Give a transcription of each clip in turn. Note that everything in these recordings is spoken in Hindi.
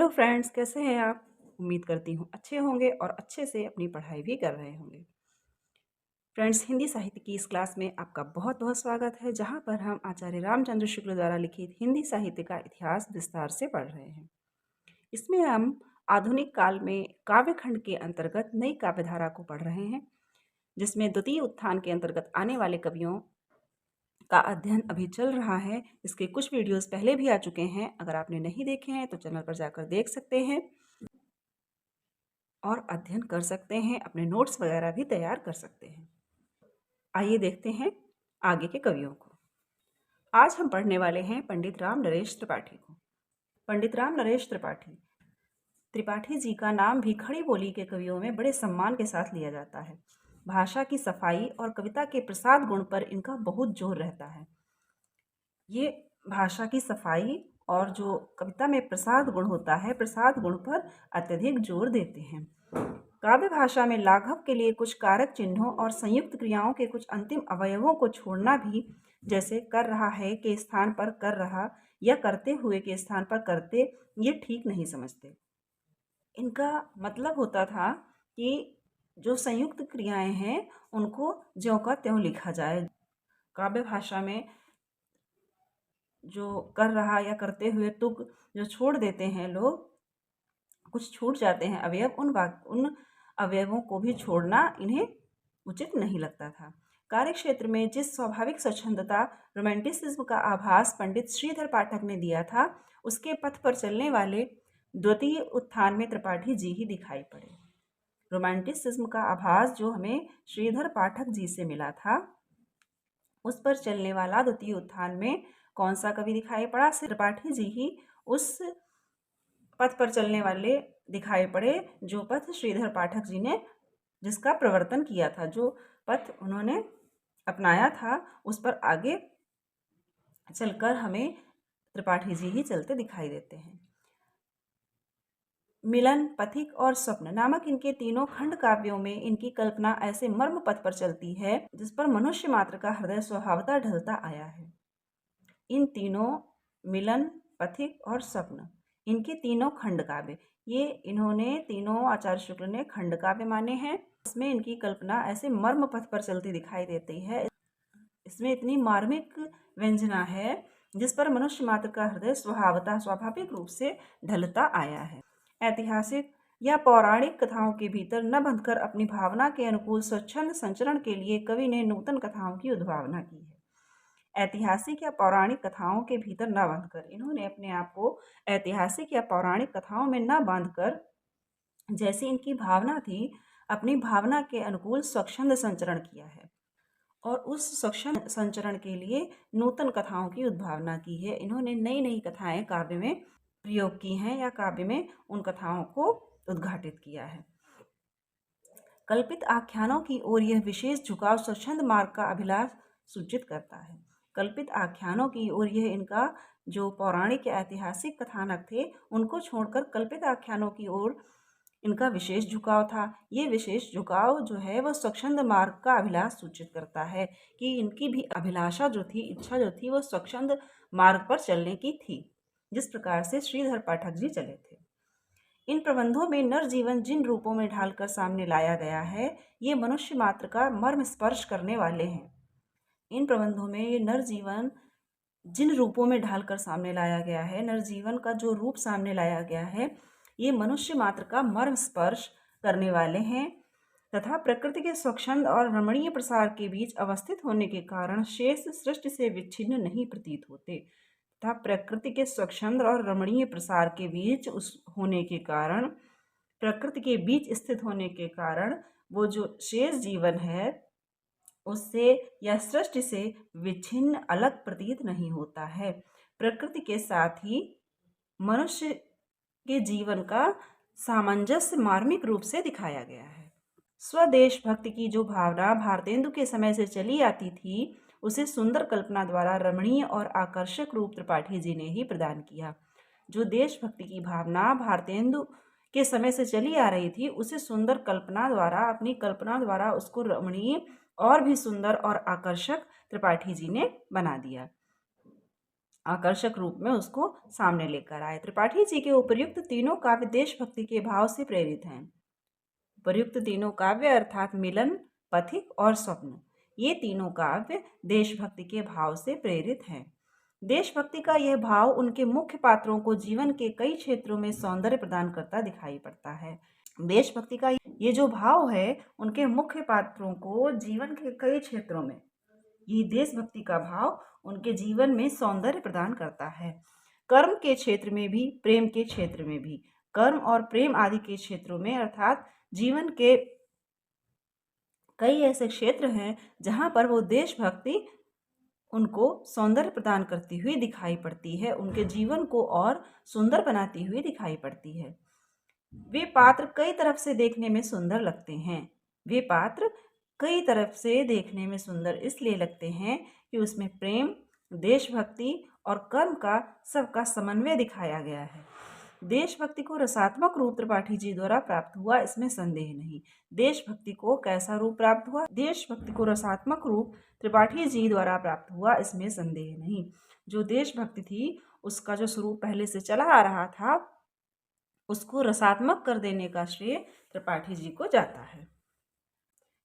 हेलो फ्रेंड्स, कैसे हैं आप? उम्मीद करती हूँ अच्छे होंगे और अच्छे से अपनी पढ़ाई भी कर रहे होंगे। फ्रेंड्स, हिंदी साहित्य की इस क्लास में आपका बहुत बहुत स्वागत है, जहाँ पर हम आचार्य रामचंद्र शुक्ल द्वारा लिखित हिंदी साहित्य का इतिहास विस्तार से पढ़ रहे हैं। इसमें हम आधुनिक काल में काव्यखंड के अंतर्गत नई काव्यधारा को पढ़ रहे हैं, जिसमें द्वितीय उत्थान के अंतर्गत आने वाले कवियों का अध्ययन अभी चल रहा है। इसके कुछ वीडियोस पहले भी आ चुके हैं। अगर आपने नहीं देखे हैं तो चैनल पर जाकर देख सकते हैं और अध्ययन कर सकते हैं, अपने नोट्स वगैरह भी तैयार कर सकते हैं। आइए देखते हैं आगे के कवियों को। आज हम पढ़ने वाले हैं पंडित राम नरेश त्रिपाठी को। पंडित राम नरेश त्रिपाठी त्रिपाठी जी का नाम भी खड़ी बोली के कवियों में बड़े सम्मान के साथ लिया जाता है। भाषा की सफाई और कविता के प्रसाद गुण पर इनका बहुत जोर रहता है। ये भाषा की सफाई और जो कविता में प्रसाद गुण होता है, प्रसाद गुण पर अत्यधिक जोर देते हैं। काव्य भाषा में लाघव के लिए कुछ कारक चिन्हों और संयुक्त क्रियाओं के कुछ अंतिम अवयवों को छोड़ना भी, जैसे कर रहा है के स्थान पर कर रहा या करते हुए के स्थान पर करते, ये ठीक नहीं समझते। इनका मतलब होता था कि जो संयुक्त क्रियाएं हैं उनको ज्यों का त्यों लिखा जाए। काव्य भाषा में जो कर रहा या करते हुए तुक जो छोड़ देते हैं लोग, कुछ छूट जाते हैं अवयव, उन अवयवों को भी छोड़ना इन्हें उचित नहीं लगता था। कार्य क्षेत्र में जिस स्वाभाविक स्वच्छंदता, रोमांटिसिज्म का आभास पंडित श्रीधर पाठक ने दिया था, उसके पथ पर चलने वाले द्वितीय उत्थान में त्रिपाठी जी ही दिखाई पड़े। रोमांटिसिज्म का आभास जो हमें श्रीधर पाठक जी से मिला था, उस पर चलने वाला द्वितीय उत्थान में कौन सा कवि दिखाई पड़ा? त्रिपाठी जी ही उस पथ पर चलने वाले दिखाई पड़े, जो पथ श्रीधर पाठक जी ने जिसका प्रवर्तन किया था, जो पथ उन्होंने अपनाया था, उस पर आगे चलकर हमें त्रिपाठी जी ही चलते दिखाई देते हैं। मिलन, पथिक और स्वप्न नामक इनके तीनों खंड काव्यों में इनकी कल्पना ऐसे मर्म पथ पर चलती है जिस पर मनुष्य मात्र का हृदय स्वभावतः ढलता आया है। इन तीनों, मिलन, पथिक और स्वप्न, इनके तीनों खंड काव्य, ये इन्होंने तीनों आचार्य शुक्ल ने खंड काव्य माने हैं। इसमें इनकी कल्पना ऐसे मर्म पथ पर चलती दिखाई देती है। इसमें इतनी मार्मिक व्यंजना है जिस पर मनुष्य मात्र का हृदय स्वभावतः स्वाभाविक रूप से ढलता आया है। ऐतिहासिक या पौराणिक कथाओं के भीतर न बंधकर अपनी भावना के अनुकूल स्वच्छंद संचरण के लिए कवि ने नूतन कथाओं की उद्भावना की है। ऐतिहासिक या पौराणिक कथाओं के भीतर न बांधकर, इन्होंने अपने आप को ऐतिहासिक या पौराणिक कथाओं में न बांधकर, जैसी इनकी भावना थी, अपनी भावना के अनुकूल स्वच्छंद संचरण किया है और उस स्वच्छंद संचरण के लिए नूतन कथाओं की उद्भावना की है। इन्होंने नई नई कथाएं काव्य में प्रयोग की हैं या काव्य में उन कथाओं को उद्घाटित किया है। कल्पित आख्यानों की ओर यह विशेष झुकाव स्वच्छंद मार्ग का अभिलाष सूचित करता है। कल्पित आख्यानों की ओर यह इनका जो पौराणिक या ऐतिहासिक कथानक थे, उनको छोड़कर कल्पित आख्यानों की ओर इनका विशेष झुकाव था। ये विशेष झुकाव जो है वह स्वच्छंद मार्ग का अभिलाष सूचित करता है कि इनकी भी अभिलाषा जो थी, इच्छा जो थी, वह स्वच्छंद मार्ग पर चलने की थी, जिस प्रकार से श्रीधर पाठक जी चले थे। इन प्रबंधों में नर जीवन जिन रूपों में ढालकर सामने लाया गया है, ये मनुष्य मात्र का मर्म स्पर्श करने वाले हैं। इन प्रबंधों में ये नर जीवन जिन रूपों में ढालकर सामने लाया गया है, नर जीवन का जो रूप सामने लाया गया है, ये मनुष्य मात्र का मर्म स्पर्श करने वाले हैं तथा प्रकृति के स्वच्छंद और रमणीय प्रसार के बीच अवस्थित होने के कारण शेष सृष्टि से विच्छिन्न नहीं प्रतीत होते तथा प्रकृति के स्वच्छंद और रमणीय प्रसार के बीच होने के कारण, प्रकृति के बीच स्थित होने के कारण, वो जो शेष जीवन है उससे या सृष्टि से विच्छिन्न अलग प्रतीत नहीं होता है। प्रकृति के साथ ही मनुष्य के जीवन का सामंजस्य मार्मिक रूप से दिखाया गया है। स्वदेश भक्ति की जो भावना भारतेंदु के समय से चली आती थी, उसे सुंदर कल्पना द्वारा रमणीय और आकर्षक रूप त्रिपाठी जी ने ही प्रदान किया। जो देशभक्ति की भावना भारतेंदु के समय से चली आ रही थी, उसे सुंदर कल्पना द्वारा, अपनी कल्पना द्वारा उसको रमणीय और भी सुंदर और आकर्षक त्रिपाठी जी ने बना दिया। आकर्षक रूप में उसको सामने लेकर आए। त्रिपाठी जी के उपर्युक्त तीनों काव्य देशभक्ति के भाव से प्रेरित हैं। उपर्युक्त तीनों काव्य अर्थात मिलन, पथिक और स्वप्न, ये तीनों काव्य देशभक्ति के भाव से प्रेरित हैं। देशभक्ति का यह भाव उनके मुख्य पात्रों को जीवन के कई क्षेत्रों में सौंदर्य प्रदान करता दिखाई पड़ता है। देशभक्ति का ये जो भाव है उनके मुख्य पात्रों को जीवन के कई क्षेत्रों में, ये देशभक्ति का भाव उनके जीवन में सौंदर्य प्रदान करता है। कर्म के क्षेत्र में भी, प्रेम के क्षेत्र में भी, कर्म और प्रेम आदि के क्षेत्रों में अर्थात जीवन के कई ऐसे क्षेत्र हैं जहाँ पर वो देशभक्ति उनको सौंदर्य प्रदान करती हुई दिखाई पड़ती है, उनके जीवन को और सुंदर बनाती हुई दिखाई पड़ती है। वे पात्र कई तरफ से देखने में सुंदर लगते हैं। वे पात्र कई तरफ से देखने में सुंदर इसलिए लगते हैं कि उसमें प्रेम, देशभक्ति और कर्म का सबका समन्वय दिखाया गया है। देशभक्ति को रसात्मक रूप त्रिपाठी जी द्वारा प्राप्त हुआ, इसमें संदेह नहीं। देशभक्ति को कैसा रूप प्राप्त हुआ? देशभक्ति को रसात्मक रूप त्रिपाठी जी द्वारा प्राप्त हुआ, इसमें संदेह नहीं। जो देशभक्ति थी उसका जो स्वरूप पहले से चला आ रहा था उसको रसात्मक कर देने का श्रेय त्रिपाठी जी को जाता है।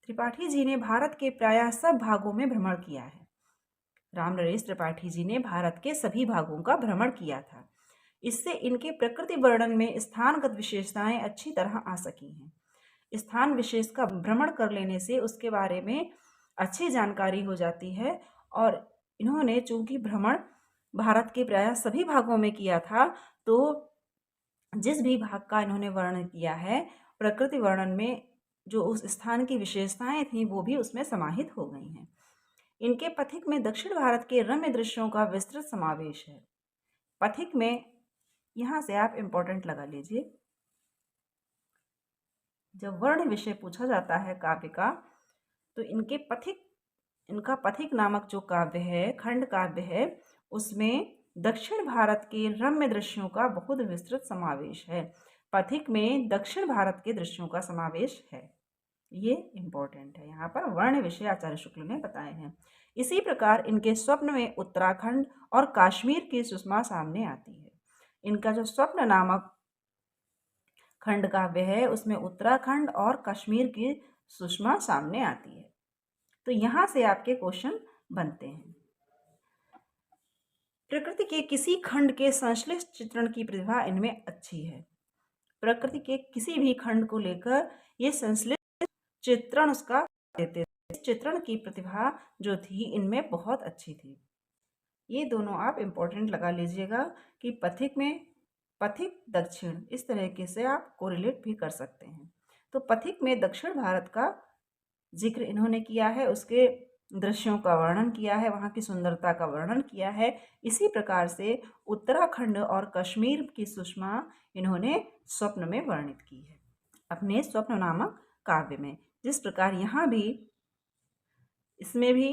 त्रिपाठी जी ने भारत के प्रायः सब भागों में भ्रमण किया है। रामनरेश त्रिपाठी जी ने भारत के सभी भागों का भ्रमण किया था। इससे इनके प्रकृति वर्णन में स्थानगत विशेषताएं अच्छी तरह आ सकी हैं। स्थान विशेष का भ्रमण कर लेने से उसके बारे में अच्छी जानकारी हो जाती है, और इन्होंने चूंकि भ्रमण भारत के प्रायः सभी भागों में किया था, तो जिस भी भाग का इन्होंने वर्णन किया है, प्रकृति वर्णन में जो उस स्थान की विशेषताएं थीं वो भी उसमें समाहित हो गई हैं। इनके पथिक में दक्षिण भारत के रम्य दृश्यों का विस्तृत समावेश है। पथिक में, यहाँ से आप इम्पोर्टेंट लगा लीजिए, जब वर्ण विषय पूछा जाता है काव्य का, तो इनका पथिक नामक जो काव्य है, खंड काव्य है, उसमें दक्षिण भारत के रम्य दृश्यों का बहुत विस्तृत समावेश है। पथिक में दक्षिण भारत के दृश्यों का समावेश है, ये इम्पोर्टेंट है। यहाँ पर वर्ण विषय आचार्य शुक्ल ने बताए हैं। इसी प्रकार इनके स्वप्न में उत्तराखंड और कश्मीर की सुषमा सामने आती है। इनका जो स्वप्न नामक खंड काव्य है उसमें उत्तराखंड और कश्मीर की सुषमा सामने आती है। तो यहाँ से आपके क्वेश्चन बनते हैं। प्रकृति के किसी खंड के संश्लिष्ट चित्रण की प्रतिभा इनमें अच्छी है। प्रकृति के किसी भी खंड को लेकर ये संश्लिष्ट चित्रण उसका देते थे। चित्रण की प्रतिभा जो थी इनमें बहुत अच्छी थी। ये दोनों आप इम्पोर्टेंट लगा लीजिएगा कि पथिक में पथिक दक्षिण, इस तरीके से आप कोरिलेट भी कर सकते हैं। तो पथिक में दक्षिण भारत का जिक्र इन्होंने किया है, उसके दृश्यों का वर्णन किया है, वहाँ की सुंदरता का वर्णन किया है। इसी प्रकार से उत्तराखंड और कश्मीर की सुषमा इन्होंने स्वप्न में वर्णित की है अपने स्वप्न नामक काव्य में। जिस प्रकार यहाँ भी, इसमें भी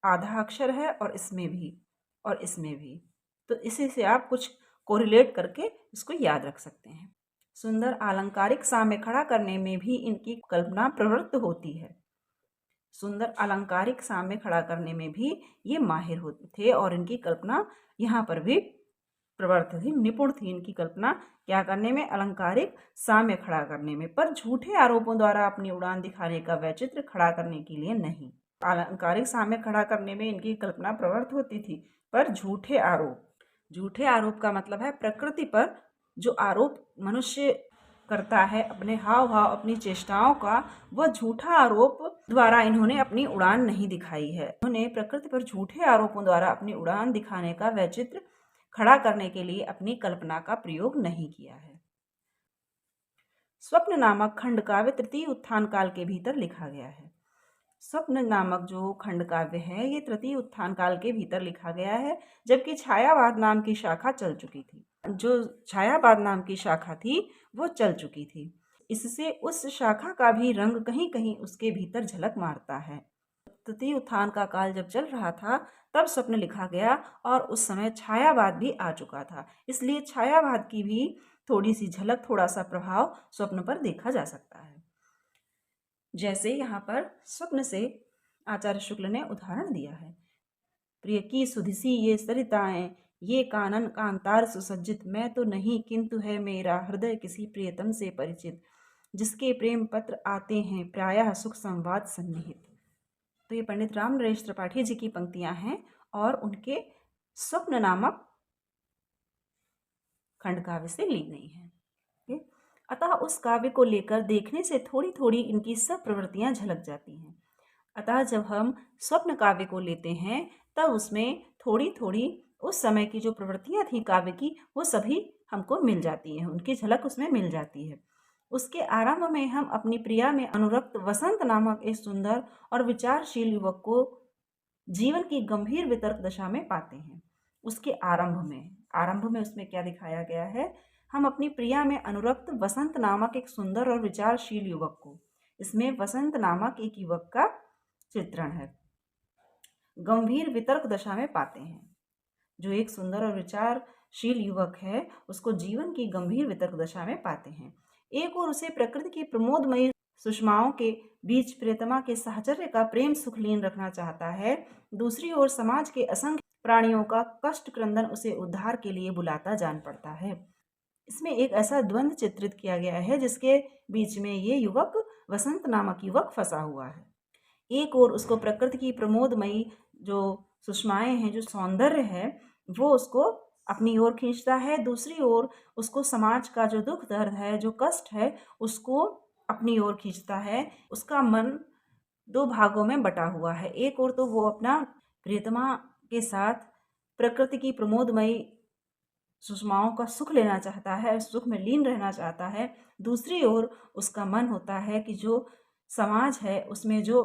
आधा अक्षर है और इसमें भी और इसमें भी, तो इसी से आप कुछ कोरिलेट करके इसको याद रख सकते हैं। सुंदर अलंकारिक साम्य खड़ा करने में भी इनकी कल्पना प्रवृत्त होती है। सुंदर अलंकारिक साम्य खड़ा करने में भी ये माहिर होते थे और इनकी कल्पना यहाँ पर भी प्रवृत्त थी, निपुण थी इनकी कल्पना क्या करने में? अलंकारिक साम्य खड़ा करने में, पर झूठे आरोपों द्वारा अपनी उड़ान दिखाने का वैचित्र खड़ा करने के लिए नहीं। अलंकारिक साम्य खड़ा करने में इनकी कल्पना प्रवृत्त होती थी, पर झूठे आरोप का मतलब है प्रकृति पर जो आरोप मनुष्य करता है अपने हाव भाव, अपनी चेष्टाओं का, वह झूठा आरोप द्वारा इन्होंने अपनी उड़ान नहीं दिखाई है। इन्होंने प्रकृति पर झूठे आरोपों द्वारा अपनी उड़ान दिखाने का वैचित्र खड़ा करने के लिए अपनी कल्पना का प्रयोग नहीं किया है। स्वप्न नामक खंड काव्य तृतीय उत्थान काल के भीतर लिखा गया है। स्वप्न नामक जो खंड काव्य है ये तृतीय उत्थान काल के भीतर लिखा गया है, जबकि छायावाद नाम की शाखा चल चुकी थी। जो छायावाद नाम की शाखा थी वो चल चुकी थी, इससे उस शाखा का भी रंग कहीं कहीं उसके भीतर झलक मारता है। तृतीय उत्थान का काल जब चल रहा था तब स्वप्न लिखा गया और उस समय छायावाद भी आ चुका था, इसलिए छायावाद की भी थोड़ी सी झलक, थोड़ा सा प्रभाव स्वप्न पर देखा जा सकता है। जैसे यहाँ पर स्वप्न से आचार्य शुक्ल ने उदाहरण दिया है, प्रिय की सुधिसी ये सरिताएं, ये कानन कांतार सुसज्जित, मैं तो नहीं किंतु है मेरा हृदय किसी प्रियतम से परिचित, जिसके प्रेम पत्र आते हैं प्रायः सुख संवाद सन्निहित। तो ये पंडित राम नरेश त्रिपाठी जी की पंक्तियां हैं और उनके स्वप्न नामक खंड काव्य से ली गई हैं। अतः उस काव्य को लेकर देखने से थोड़ी थोड़ी इनकी सब प्रवृत्तियां झलक जाती हैं। अतः जब हम स्वप्न काव्य को लेते हैं तब उसमें थोड़ी थोड़ी उस समय की जो प्रवृत्तियां थी काव्य की वो सभी हमको मिल जाती हैं, उनकी झलक उसमें मिल जाती है। उसके आरंभ में हम अपनी प्रिया में अनुरक्त वसंत नामक एक सुंदर और विचारशील युवक को जीवन की गंभीर वितर्क दशा में पाते हैं। उसके आरंभ में उसमें क्या दिखाया गया है, हम अपनी प्रिया में अनुरक्त वसंत नामक एक सुंदर और विचारशील युवक को, इसमें वसंत नामक एक युवक का चित्रण है, गंभीर वितर्क दशा में पाते हैं। जो एक सुंदर और विचारशील युवक है उसको जीवन की गंभीर वितर्क दशा में पाते हैं। एक और उसे प्रकृति की प्रमोदमयी सुषमाओं के बीच प्रियतमा के साहचर्य का प्रेम सुख लीन रखना चाहता है, दूसरी ओर समाज के असंख्य प्राणियों का कष्ट क्रंदन उसे उद्धार के लिए बुलाता जान पड़ता है। इसमें एक ऐसा द्वंद्व चित्रित किया गया है जिसके बीच में ये युवक, वसंत नामक युवक, फंसा हुआ है। एक और उसको प्रकृति की प्रमोदमयी जो सुषमाएं हैं, जो सौंदर्य है, वो उसको अपनी ओर खींचता है, दूसरी ओर उसको समाज का जो दुख दर्द है, जो कष्ट है, उसको अपनी ओर खींचता है। उसका मन दो भागों में बटा हुआ है। एक ओर तो वो अपना प्रियतमा के साथ प्रकृति की प्रमोदमयी सुषमाओं का सुख लेना चाहता है, उस सुख में लीन रहना चाहता है। दूसरी ओर उसका मन होता है कि जो समाज है उसमें जो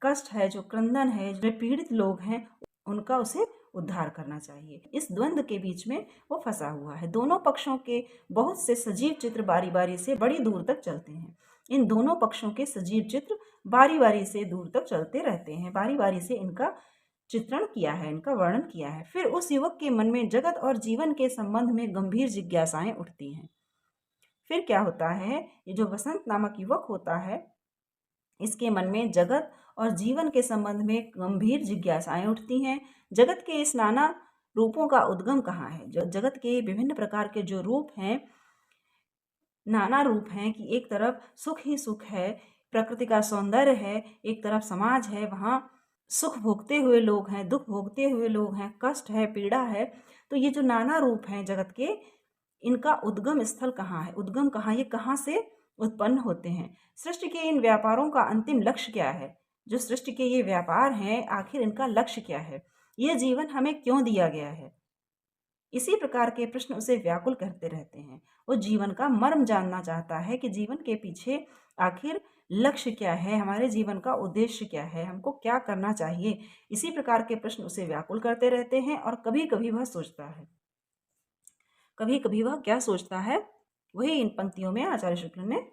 कष्ट है, जो क्रंदन है, जो पीड़ित लोग हैं, उनका उसे उद्धार करना चाहिए। इस द्वंद्व के बीच में वो फंसा हुआ है। दोनों पक्षों के बहुत से सजीव चित्र बारी बारी से बड़ी दूर तक चलते हैं। इन दोनों पक्षों के सजीव चित्र बारी बारी से दूर तक चलते रहते हैं, बारी बारी से इनका चित्रण किया है, इनका वर्णन किया है। फिर उस युवक के मन में जगत और जीवन के संबंध में गंभीर जिज्ञासाएं उठती हैं। फिर क्या होता है, ये जो वसंत नामक युवक होता है, इसके मन में जगत और जीवन के संबंध में गंभीर जिज्ञासाएं उठती हैं। जगत के इस नाना रूपों का उद्गम कहाँ है? जगत के विभिन्न प्रकार के जो रूप हैं, नाना रूप हैं कि एक तरफ सुख ही सुख है, प्रकृति का सौंदर्य है, एक तरफ समाज है, वहाँ सुख भोगते हुए लोग हैं, दुख भोगते हुए लोग हैं, कष्ट है, पीड़ा है। तो ये जो नाना रूप हैं जगत के, इनका उद्गम स्थल कहाँ है? उद्गम कहाँ, ये कहाँ से उत्पन्न होते हैं? सृष्टि के इन व्यापारों का अंतिम लक्ष्य क्या है? जो सृष्टि के ये व्यापार हैं, आखिर इनका लक्ष्य क्या है? ये जीवन हमें क्यों दिया गया है? इसी प्रकार के प्रश्न उसे व्याकुल करते रहते हैं। वो जीवन का मर्म जानना चाहता है कि जीवन के पीछे आखिर लक्ष्य क्या है, हमारे जीवन का उद्देश्य क्या है, हमको क्या करना चाहिए। इसी प्रकार के प्रश्न उसे व्याकुल करते रहते हैं। और कभी कभी वह सोचता है, कभी कभी वह क्या सोचता है, वही इन पंक्तियों में आचार्य शुक्ल ने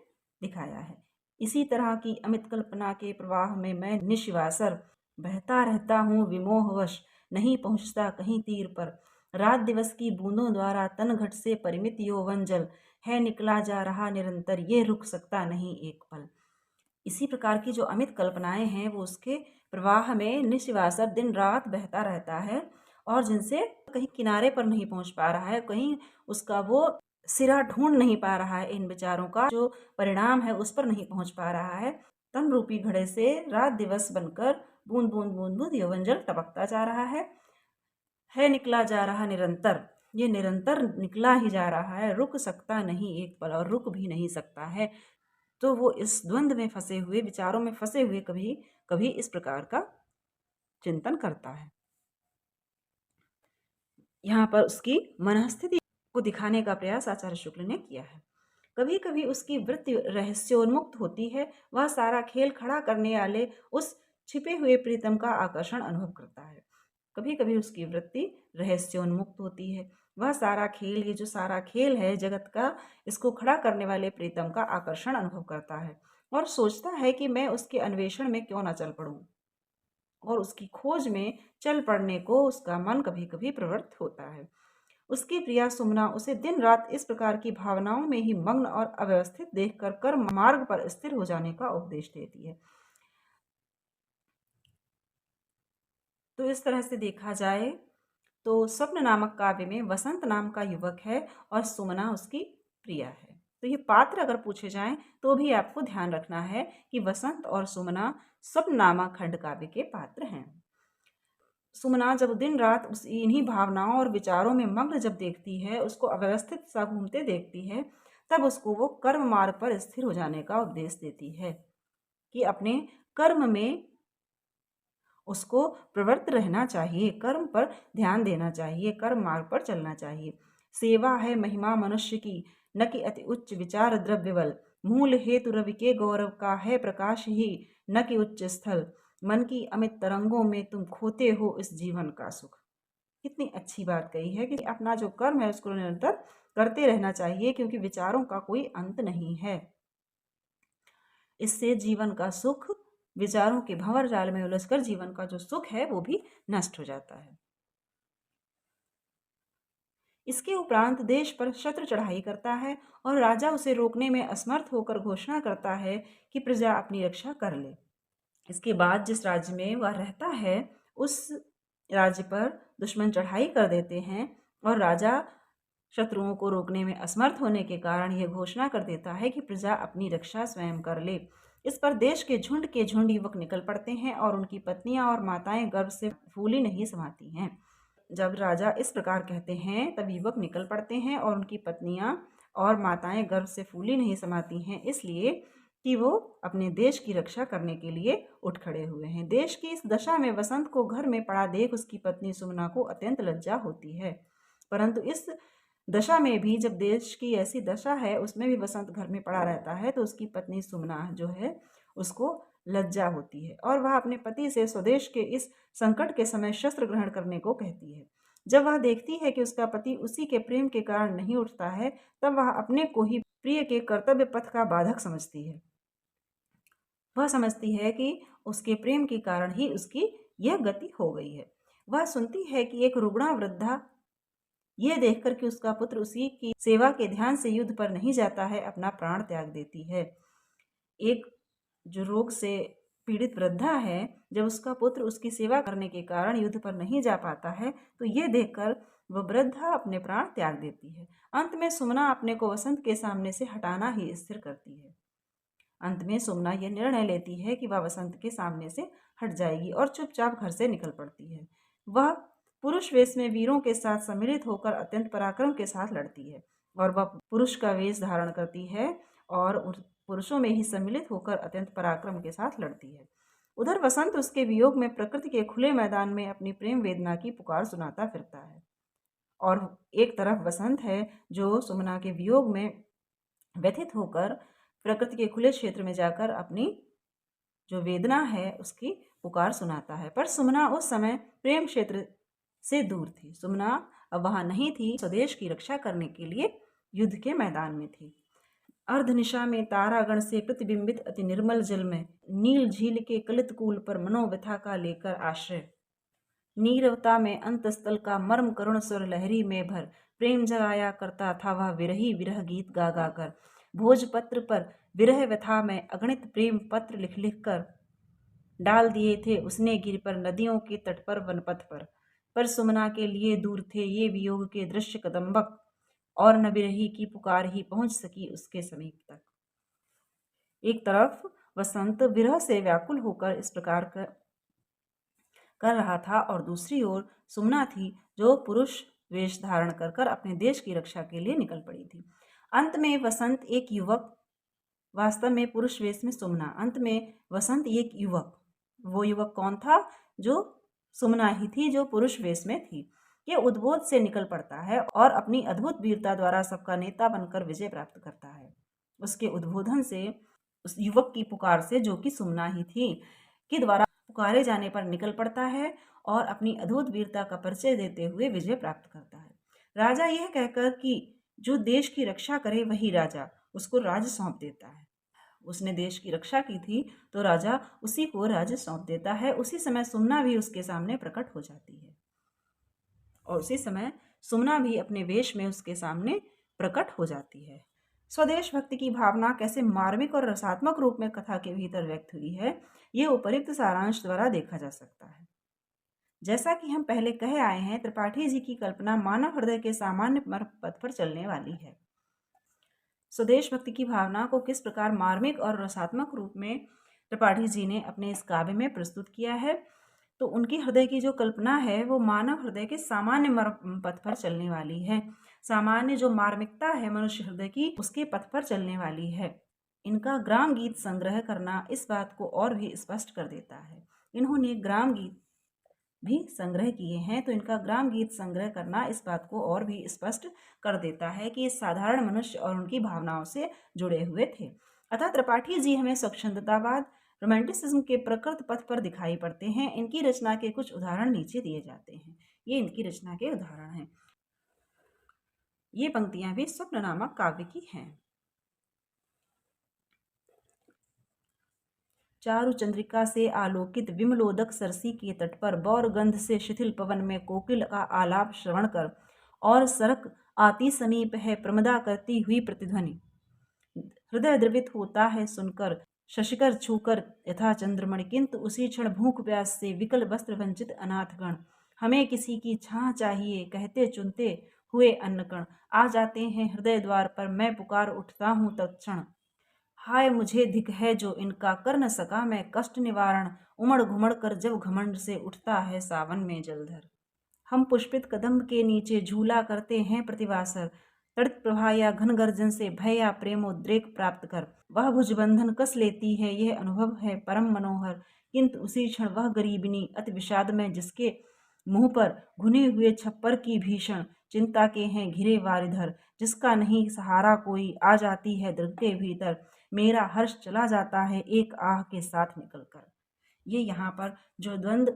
दिखाया है। इसी तरह की अमित कल्पना के प्रवाह में मैं निश्वासर बहता रहता हूँ विमोहवश, नहीं पहुँचता कहीं तीर पर। रात दिवस की बूंदों द्वारा तन घट से परिमित यौवन जल है, निकला जा रहा निरंतर, ये रुक सकता नहीं एक पल। इसी प्रकार की जो अमित कल्पनाएं हैं वो उसके प्रवाह में निश्वासर दिन रात बहता रहता है और जिनसे कहीं किनारे पर नहीं पहुंच पा रहा है, कहीं उसका वो सिरा ढूंढ नहीं पा रहा है, इन विचारों का जो परिणाम है उस पर नहीं पहुंच पा रहा है। तन रूपी घड़े से रात दिवस बनकर बूंद बूंद बूंद बूंद यौवन जल टपकता जा रहा है निकला जा रहा निरंतर, ये निरंतर निकला ही जा रहा है, रुक सकता नहीं एक पल, और रुक भी नहीं सकता है। तो वो इस द्वंद्व में फंसे हुए, विचारों में फंसे हुए कभी कभी इस प्रकार का चिंतन करता है। यहाँ पर उसकी मनस्थिति को दिखाने का प्रयास आचार्य शुक्ल ने किया है। कभी कभी उसकी वृत्ति रहस्योन्मुक्त होती है, वह सारा खेल खड़ा करने वाले उस छिपे हुए प्रीतम का आकर्षण अनुभव करता है। कभी कभी उसकी वृत्ति रहस्योन्मुक्त होती है, वह सारा खेल, ये जो सारा खेल है जगत का, इसको खड़ा करने वाले प्रीतम का आकर्षण अनुभव करता है और सोचता है कि मैं उसके अन्वेषण में क्यों ना चल पड़ूं, और उसकी खोज में चल पड़ने को उसका मन कभी कभी प्रवृत्त होता है। उसकी प्रिया सुमना उसे दिन रात इस प्रकार की भावनाओं में ही मग्न और अव्यवस्थित देखकर कर्म मार्ग पर स्थिर हो जाने का उपदेश देती है। तो इस तरह से देखा जाए तो स्वप्न नामक काव्य में वसंत नाम का युवक है और सुमना उसकी प्रिया है। तो ये पात्र अगर पूछे जाएं तो भी आपको ध्यान रखना है कि वसंत और सुमना स्वप्न नामक खंड काव्य के पात्र हैं। सुमना जब दिन रात उस इन्हीं भावनाओं और विचारों में मग्न जब देखती है, उसको अव्यवस्थित सा घूमते देखती है, तब उसको वो कर्म मार्ग पर स्थिर हो जाने का उपदेश देती है कि अपने कर्म में उसको प्रवृत्त रहना चाहिए, कर्म पर ध्यान देना चाहिए, कर्म मार्ग पर चलना चाहिए। सेवा है महिमा मनुष्य की, न कि अति उच्च विचार द्रव्य बल। मूल हेतु रवि के गौरव का है प्रकाश ही, न कि उच्च स्थल। मन की अमित तरंगों में तुम खोते हो इस जीवन का सुख। कितनी अच्छी बात कही है कि अपना जो कर्म है उसको निरंतर करते रहना चाहिए, क्योंकि विचारों का कोई अंत नहीं है। इससे जीवन का सुख, विचारों के भंवर जाल में उलझकर जीवन का जो सुख है वो भी नष्ट हो जाता है। इसके उपरांत देश पर शत्रु चढ़ाई करता है और राजा उसे रोकने में असमर्थ होकर घोषणा करता है कि प्रजा अपनी रक्षा कर ले। इसके बाद जिस राज्य में वह रहता है उस राज्य पर दुश्मन चढ़ाई कर देते हैं और राजा शत्रुओं को रोकने में असमर्थ होने के कारण यह घोषणा कर देता है कि प्रजा अपनी रक्षा स्वयं कर ले। इस पर देश के झुंड युवक निकल पड़ते हैं और उनकी पत्नियां और माताएं गर्व से फूली नहीं समाती हैं। जब राजा इस प्रकार कहते हैं तब युवक निकल पड़ते हैं और उनकी पत्नियां और माताएं गर्व से फूली नहीं समाती हैं, इसलिए कि वो अपने देश की रक्षा करने के लिए उठ खड़े हुए हैं। देश की इस दशा में वसंत को घर में पड़ा देख उसकी पत्नी सुमना को अत्यंत लज्जा होती है। परंतु इस दशा में भी, जब देश की ऐसी दशा है उसमें भी वसंत घर में पड़ा रहता है, तो उसकी पत्नी सुमना जो है उसको लज्जा होती है और वह अपने पति से स्वदेश के इस संकट के समय शस्त्र ग्रहण करने को कहती है। जब वह देखती है कि उसका पति उसी के प्रेम के कारण नहीं उठता है, तब वह अपने को ही प्रिय के कर्तव्य पथ का बाधक समझती है। वह समझती है कि उसके प्रेम के कारण ही उसकी यह गति हो गई है। वह सुनती है कि एक रुग्णा वृद्धा यह देखकर कि उसका पुत्र उसी की सेवा के ध्यान से युद्ध पर नहीं जाता है, अपना प्राण त्याग देती है। एक जो रोग से पीड़ित वृद्धा है, जब उसका पुत्र उसकी सेवा करने के कारण युद्ध पर नहीं जा पाता है, तो यह देखकर वह वृद्धा अपने प्राण त्याग देती है। अंत में सुमना अपने को वसंत के सामने से हटाना ही स्थिर करती है। अंत में सुमना यह निर्णय लेती है कि वह वसंत के सामने से हट जाएगी और चुपचाप घर से निकल पड़ती है। वह पुरुष वेश में वीरों के साथ सम्मिलित होकर अत्यंत पराक्रम के साथ लड़ती है और वह पुरुष का वेश धारण करती है और पुरुषों में ही सम्मिलित होकर अत्यंत पराक्रम के साथ लड़ती है। उधर वसंत उसके वियोग में प्रकृति के खुले मैदान में अपनी प्रेम वेदना की पुकार सुनाता फिरता है और एक तरफ वसंत है जो सुमना के वियोग में व्यथित होकर प्रकृति के खुले क्षेत्र में जाकर अपनी जो वेदना है उसकी पुकार सुनाता है। पर सुमना उस समय प्रेम क्षेत्र से दूर थी। सुमना अब वहां नहीं थी, स्वदेश की रक्षा करने के लिए युद्ध के मैदान में थी। अर्धनिशा में तारागण से प्रतिबिंबित अति निर्मल जल में नील झील के कलित कूल पर मनोव्यथा का लेकर आश्रय, नीरवता में अंतस्थल का मर्म करुण स्वर लहरी में भर प्रेम जगाया करता था वह विरही विरह गीत गा गा कर। भोजपत्र पर विरह व्यथा में अगणित प्रेम पत्र लिख लिख कर डाल दिए थे उसने गिर पर नदियों के तट पर वनपथ पर सुमना के लिए दूर थे ये वियोग के दृश्य कदम्बक और न विरही की पुकार ही पहुंच सकी उसके समीप तक। एक तरफ वसंत विरह से व्याकुल होकर इस प्रकार कर रहा था और दूसरी ओर सुमना थी जो पुरुष वेश धारण कर अपने देश की रक्षा के लिए निकल पड़ी थी। अंत में वसंत एक युवक, वास्तव में पुरुष वेश में सुमना, अंत में वसंत एक युवक, वो युवक कौन था? जो सुमना ही थी जो पुरुष वेश में थी। ये उद्बोध से निकल पड़ता है और अपनी अद्भुत वीरता द्वारा सबका नेता बनकर विजय प्राप्त करता है। उसके उद्बोधन से, उस युवक की पुकार से जो कि सुमना ही थी के द्वारा पुकारे जाने पर निकल पड़ता है और अपनी अद्भुत वीरता का परिचय देते हुए विजय प्राप्त करता है। राजा यह कहकर कि जो देश की रक्षा करे वही राजा, उसको राज्य सौंप देता है। उसने देश की रक्षा की थी तो राजा उसी को राज्य सौंप देता है। उसी समय सुमना भी उसके सामने प्रकट हो जाती है और उसी समय सुमना भी अपने वेश में उसके सामने प्रकट हो जाती है। स्वदेश भक्ति की भावना कैसे मार्मिक और रसात्मक रूप में कथा के भीतर व्यक्त हुई है, ये उपरोक्त सारांश द्वारा देखा जा सकता है। जैसा कि हम पहले कहे आए हैं, त्रिपाठी जी की कल्पना मानव हृदय के सामान्य मर्म पथ पर चलने वाली है। स्वदेश भक्ति की भावना को किस प्रकार मार्मिक और रसात्मक रूप में त्रिपाठी जी ने अपने इस काव्य में प्रस्तुत किया है, तो उनकी हृदय की जो कल्पना है वो मानव हृदय के सामान्य मर्म पथ पर चलने वाली है। सामान्य जो मार्मिकता है मनुष्य हृदय की, उसके पथ पर चलने वाली है। इनका ग्राम गीत संग्रह करना इस बात को और भी स्पष्ट कर देता है। इन्होंने ग्राम गीत भी संग्रह किए हैं, तो इनका ग्राम गीत संग्रह करना इस बात को और भी स्पष्ट कर देता है कि ये साधारण मनुष्य और उनकी भावनाओं से जुड़े हुए थे। अतः त्रिपाठी जी हमें स्वच्छंदतावाद, रोमांटिसिज्म के प्रकृत पथ पर दिखाई पड़ते हैं। इनकी रचना के कुछ उदाहरण नीचे दिए जाते हैं। ये इनकी रचना के उदाहरण हैं। ये पंक्तियां भी स्वप्न नामक काव्य की हैं। चारु चंद्रिका से आलोकित विमलोदक सरसी के तट पर बौर गंध से शिथिल पवन में कोकिल का आलाप श्रवण कर और सरक आती समीप है प्रमदा करती हुई प्रतिध्वनि। हृदय द्रवित होता है सुनकर, शशिकर छूकर यथा चंद्रमणि, किंतु उसी क्षण भूख प्यास से विकल वस्त्र वंचित अनाथगण हमें किसी की छाह चाहिए कहते चुनते हुए अन्नकण आ जाते हैं हृदय द्वार पर। मैं पुकार उठता हूँ तत्क्षण, हाय मुझे धिक है जो इनका कर न सका मैं कष्ट निवारण। उमड़ घुमड़ कर जब घमंड से उठता है सावन में जलधर। हम पुष्पित कदम्ब के नीचे झूला करते हैं प्रतिवासर, तड़ित प्रभा या घन गर्जन से भय या प्रेमोद्रेक प्राप्त कर वह भुजबंधन कस लेती है। यह अनुभव है परम मनोहर, किंतु उसी क्षण वह गरीबिनी अति विषाद में जिसके मुंह पर घुने हुए छप्पर की भीषण चिंता के हैं घिरे वारिधर, जिसका नहीं सहारा कोई आ जाती है दृढ़ के भीतर। मेरा हर्ष चला जाता है एक आह के साथ निकलकर। ये यहाँ पर जो द्वंद्व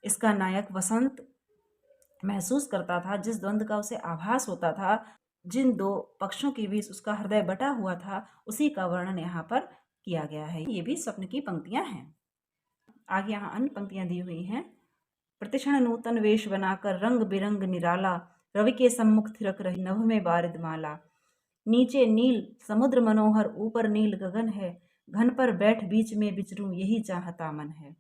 इसका नायक वसंत महसूस करता था, जिस द्वंद्व का उसे आभास होता था, जिन दो पक्षों के बीच उसका हृदय बटा हुआ था, उसी का वर्णन यहाँ पर किया गया है। ये भी स्वप्न की पंक्तियां हैं। आगे यहाँ अन्य पंक्तियां दी हुई हैं। प्रतिक्षण नूतन वेश बनाकर रंग बिरंग निराला, रवि के सम्मुख थिरक रही नभ में बारिद माला। नीचे नील समुद्र मनोहर ऊपर नील गगन है, घन पर बैठ बीच में विचरूं यही चाहता मन है।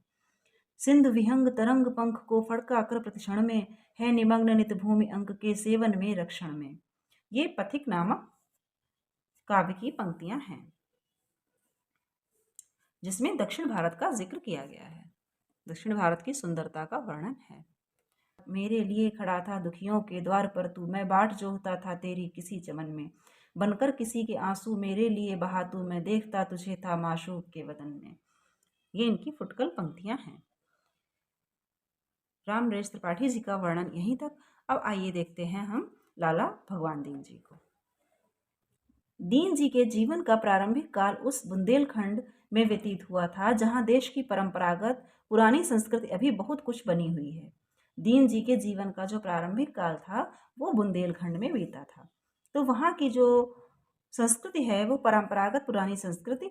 सिंधु विहंग तरंग पंख को फड़का कर प्रतिक्षण में है निमग्न नित भूमि अंक के सेवन में रक्षण में। ये पथिक नामक काव्य की पंक्तियां हैं, जिसमें दक्षिण भारत का जिक्र किया गया है। दक्षिण भारत की सुंदरता का वर्णन है। मेरे लिए खड़ा था दुखियों के द्वार पर तू, मैं बाट जोहता था तेरी किसी चमन में। बनकर किसी के आंसू मेरे लिए बहा तू, मैं देखता तुझे था माशूक के वतन में। ये इनकी फुटकल पंक्तियां हैं। राम नरेश त्रिपाठी जी का वर्णन यहीं तक। अब आइए देखते हैं हम लाला भगवान दीन जी को। दीन जी के जीवन का प्रारंभिक काल उस बुंदेलखंड में व्यतीत हुआ था जहां देश की परंपरागत पुरानी संस्कृति अभी बहुत कुछ बनी हुई है। दीन जी के जीवन का जो प्रारंभिक काल था वो बुंदेलखंड में बीता था। तो वहाँ की जो संस्कृति है वो परंपरागत पुरानी संस्कृति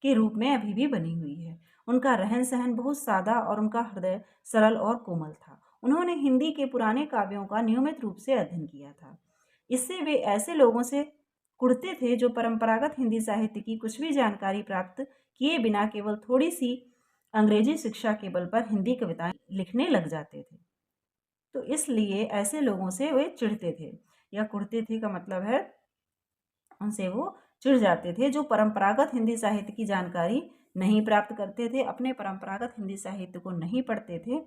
के रूप में अभी भी बनी हुई है। उनका रहन सहन बहुत सादा और उनका हृदय सरल और कोमल था। उन्होंने हिंदी के पुराने काव्यों का नियमित रूप से अध्ययन किया था। इससे वे ऐसे लोगों से कुढ़ते थे जो परंपरागत हिंदी साहित्य की कुछ भी जानकारी प्राप्त किए बिना केवल थोड़ी सी अंग्रेजी शिक्षा के बल पर हिंदी कविताएं लिखने लग जाते थे। तो इसलिए ऐसे लोगों से वे चिढ़ते थे, या कुढ़ते थे का मतलब है उनसे वो चिढ़ जाते थे, जो परंपरागत हिंदी साहित्य की जानकारी नहीं प्राप्त करते थे, अपने परंपरागत हिंदी साहित्य को नहीं पढ़ते थे,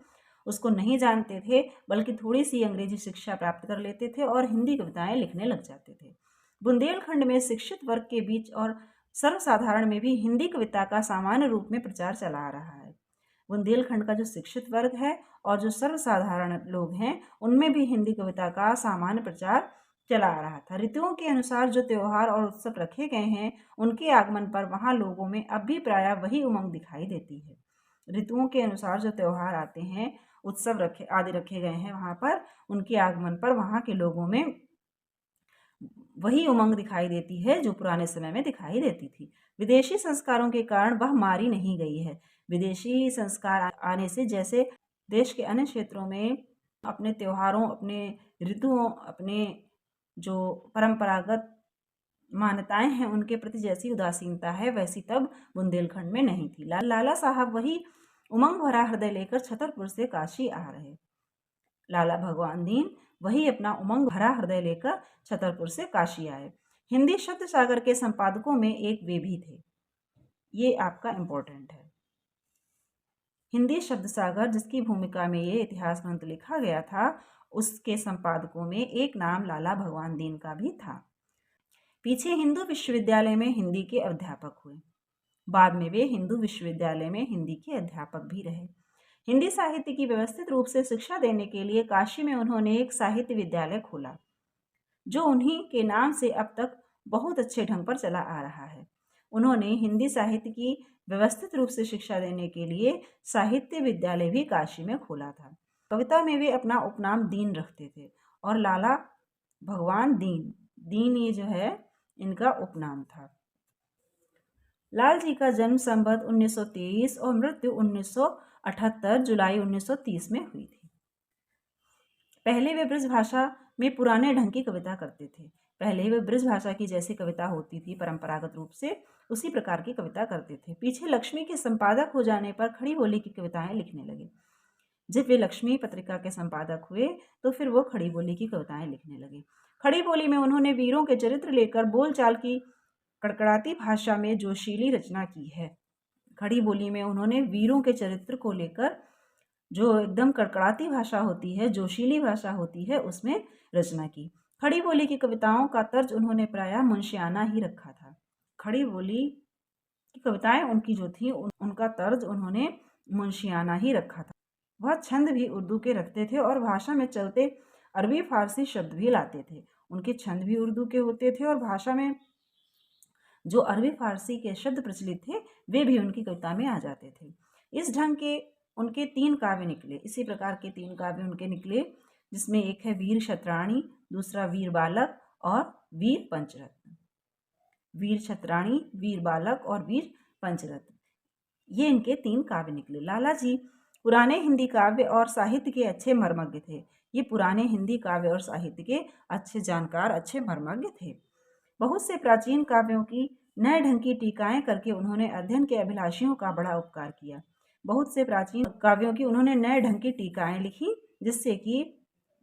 उसको नहीं जानते थे, बल्कि थोड़ी सी अंग्रेजी शिक्षा प्राप्त कर लेते थे और हिंदी कविताएं लिखने लग जाते थे। बुंदेलखंड में शिक्षित वर्ग के बीच और सर्वसाधारण में भी हिंदी कविता का सामान्य रूप में प्रचार चला आ रहा है। बुंदेलखंड का जो शिक्षित वर्ग है और जो सर्वसाधारण लोग हैं, उनमें भी हिंदी कविता का सामान्य प्रचार चला आ रहा था। ऋतुओं के अनुसार जो त्योहार और उत्सव रखे गए हैं, उनके आगमन पर वहाँ लोगों में अब भी प्रायः वही उमंग दिखाई देती है। ऋतुओं के अनुसार जो त्योहार आते हैं, उत्सव आदि रखे गए हैं, वहाँ पर उनके आगमन पर वहाँ के लोगों में वही उमंग दिखाई देती है जो पुराने समय में दिखाई देती थी। विदेशी संस्कारों के कारण वह मारी नहीं गई है। विदेशी संस्कार आने से जैसे देश के अन्य क्षेत्रों में अपने त्योहारों, अपने ऋतुओं, अपने जो परंपरागत मान्यताएं हैं उनके प्रति जैसी उदासीनता है, वैसी तब बुंदेलखंड में नहीं थी। लाला साहब वही उमंग भरा हृदय लेकर छतरपुर से काशी आ रहे। लाला भगवान दीन वही अपना उमंग भरा हृदय लेकर छतरपुर से काशी आए। हिंदी शब्द सागर के संपादकों में एक वे भी थे। ये आपका इंपॉर्टेंट है। हिंदी शब्द सागर जिसकी भूमिका में ये इतिहास ग्रंथ लिखा गया था, उसके संपादकों में एक नाम लाला भगवान दीन का भी था। पीछे हिंदू विश्वविद्यालय में हिंदी के अध्यापक हुए। बाद में वे हिंदू विश्वविद्यालय में हिंदी के अध्यापक भी रहे। हिंदी साहित्य की व्यवस्थित रूप से शिक्षा देने के लिए काशी में उन्होंने एक साहित्य विद्यालय खोला, जो उन्हीं के नाम से अब तक बहुत अच्छे ढंग पर चला आ रहा है। उन्होंने हिंदी साहित्य की व्यवस्थित रूप से शिक्षा देने के लिए साहित्य विद्यालय भी काशी में खोला था। कविता में वे अपना उपनाम दीन रखते थे और लाला भगवान दीन, दीन ये जो है इनका उपनाम था। लाल जी का जन्म संवत 1923 और मृत्यु 1978 जुलाई 1930 में हुई थी। पहले वे ब्रज भाषा में पुराने ढंग की कविता करते थे। पहले वे ब्रज भाषा की जैसी कविता होती थी परंपरागत रूप से, उसी प्रकार की कविता करते थे। पीछे लक्ष्मी के संपादक हो जाने पर खड़ी बोली की कविताएं लिखने लगे। जब वे लक्ष्मी पत्रिका के संपादक हुए तो फिर वो खड़ी बोली की कविताएं लिखने लगे। खड़ी बोली में उन्होंने वीरों के चरित्र लेकर बोलचाल की कड़कड़ाती भाषा में जोशीली रचना की है। खड़ी बोली में उन्होंने वीरों के चरित्र को लेकर जो एकदम कड़कड़ाती भाषा होती है, जोशीली भाषा होती है, उसमें रचना की। खड़ी बोली की कविताओं का तर्ज उन्होंने प्रायः मुंशियाना ही रखा था। खड़ी बोली की कविताएं उनकी जो थी उनका तर्ज उन्होंने मुंशियाना ही रखा था। वह छंद भी उर्दू के रखते थे और भाषा में चलते अरबी फारसी शब्द भी लाते थे। उनके छंद भी उर्दू के होते थे और भाषा में जो अरबी फारसी के शब्द प्रचलित थे वे भी उनकी कविता में आ जाते थे। इस ढंग के उनके 3 काव्य निकले। इसी प्रकार के 3 काव्य उनके निकले, जिसमें एक है वीर क्षत्राणी, दूसरा वीर बालक और वीर पंचरत्न। वीर क्षत्राणी, वीर बालक और वीर पंचरत्न, ये इनके 3 काव्य निकले। लाला जी पुराने हिंदी काव्य और साहित्य के अच्छे मर्मज्ञ थे। ये पुराने हिंदी काव्य और साहित्य के अच्छे जानकार, अच्छे मर्मज्ञ थे। बहुत से प्राचीन काव्यों की नए ढंग की टीकाएं करके उन्होंने अध्ययन के अभिलाषियों का बड़ा उपकार किया। बहुत से प्राचीन काव्यों की उन्होंने नए ढंग की टीकाएं लिखी, जिससे कि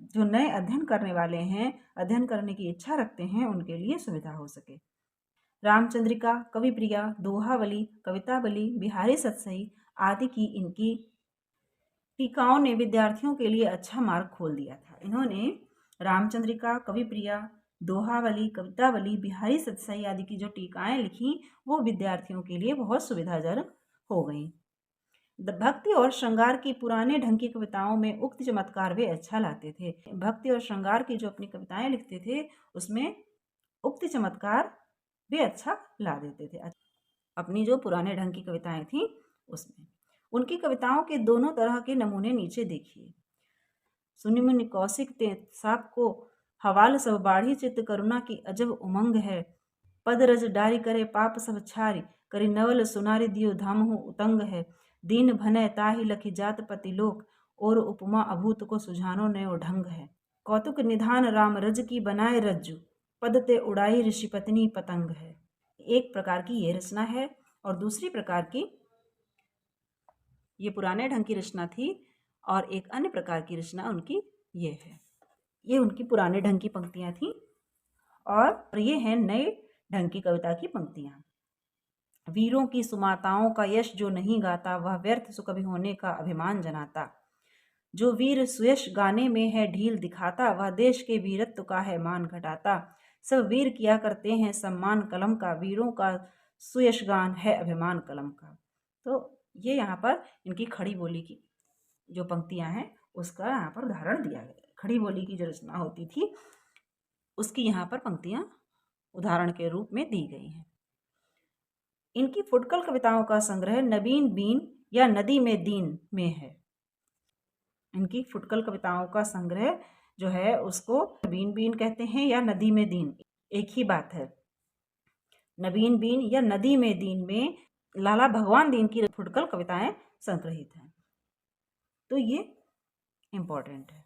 जो नए अध्ययन करने वाले हैं, अध्ययन करने की इच्छा रखते हैं, उनके लिए सुविधा हो सके। रामचंद्रिका, कविप्रिया, दोहावली, कवितावली, बिहारी सतसई आदि की इनकी टीकाओं ने विद्यार्थियों के लिए अच्छा मार्ग खोल दिया था। इन्होंने रामचंद्रिका, कविप्रिया, दोहावली, कवितावली, बिहारी सतसई आदि की जो टीकाएं लिखी वो विद्यार्थियों के लिए बहुत सुविधाजनक हो गई। भक्ति और श्रृंगार की पुराने ढंग की कविताओं में उक्त चमत्कार वे अच्छा लाते थे। भक्ति और श्रृंगार की जो अपनी कविताएं लिखते थे उसमें उक्त चमत्कार वे अच्छा ला देते थे। अपनी जो पुराने ढंग की कविताएं थी उसमें उनकी कविताओं के दोनों तरह के नमूने नीचे देखिए। सुनि मुनि कौशिक ते साप को हवाल सब बाढ़ी चित्त करुणा की अजब उमंग है। पद रज डारी करे पाप सब छारी करी नवल सुनारी दियो धामहु उतंग है। दीन भनय ताहि लखी जात पति लोक और उपमा अभूत को सुझानो नयो ढंग है। कौतुक निधान राम रज की बनाए रज्जु पद ते उड़ाई ऋषि पत्नी पतंग है। एक प्रकार की ये रचना है और दूसरी प्रकार की ये पुराने ढंग की रचना थी और एक अन्य प्रकार की रचना उनकी ये है। ये उनकी पुराने ढंग की पंक्तियां थी और ये हैं नए ढंग की कविता की पंक्तियां। वीरों की सुमाताओं का यश जो नहीं गाता वह व्यर्थ सुकवि होने का अभिमान जनाता। जो वीर सुयश गाने में है ढील दिखाता वह देश के वीरत्व का है मान घटाता। सब वीर किया करते हैं सम्मान कलम का वीरों का सुयश गान है अभिमान कलम का। तो ये यहाँ पर इनकी खड़ी बोली की जो पंक्तियां हैं उसका यहाँ पर उदाहरण दिया गया है। खड़ी बोली की जो रचना होती थी उसकी यहाँ पर पंक्तियां उदाहरण के रूप में दी गई हैं। इनकी फुटकल कविताओं का संग्रह नबीन बीन या नदी में दीन में है। इनकी फुटकल कविताओं का संग्रह जो है उसको नबीन बीन कहते हैं या नदी में दीन, एक ही बात है। नबीन बीन या नदी में दीन में लाला भगवान दीन की फुटकल कविताएं संग्रहित हैं। तो ये इम्पोर्टेंट है।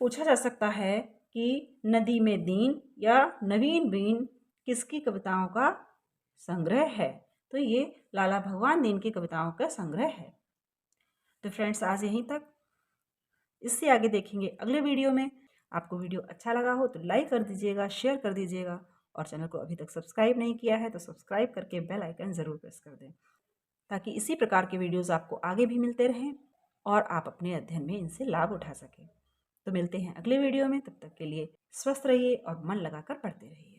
पूछा जा सकता है कि नदी में दीन या नवीन बीन किसकी कविताओं का संग्रह है। तो ये लाला भगवान दीन की कविताओं का संग्रह है। तो फ्रेंड्स, आज यहीं तक। इससे आगे देखेंगे अगले वीडियो में। आपको वीडियो अच्छा लगा हो तो लाइक कर दीजिएगा, शेयर कर दीजिएगा, और चैनल को अभी तक सब्सक्राइब नहीं किया है तो सब्सक्राइब करके बेल आइकन ज़रूर प्रेस कर दें, ताकि इसी प्रकार के वीडियोज़ आपको आगे भी मिलते रहें और आप अपने अध्ययन में इनसे लाभ उठा सकें। तो मिलते हैं अगले वीडियो में, तब तक के लिए स्वस्थ रहिए और मन लगाकर पढ़ते रहिए।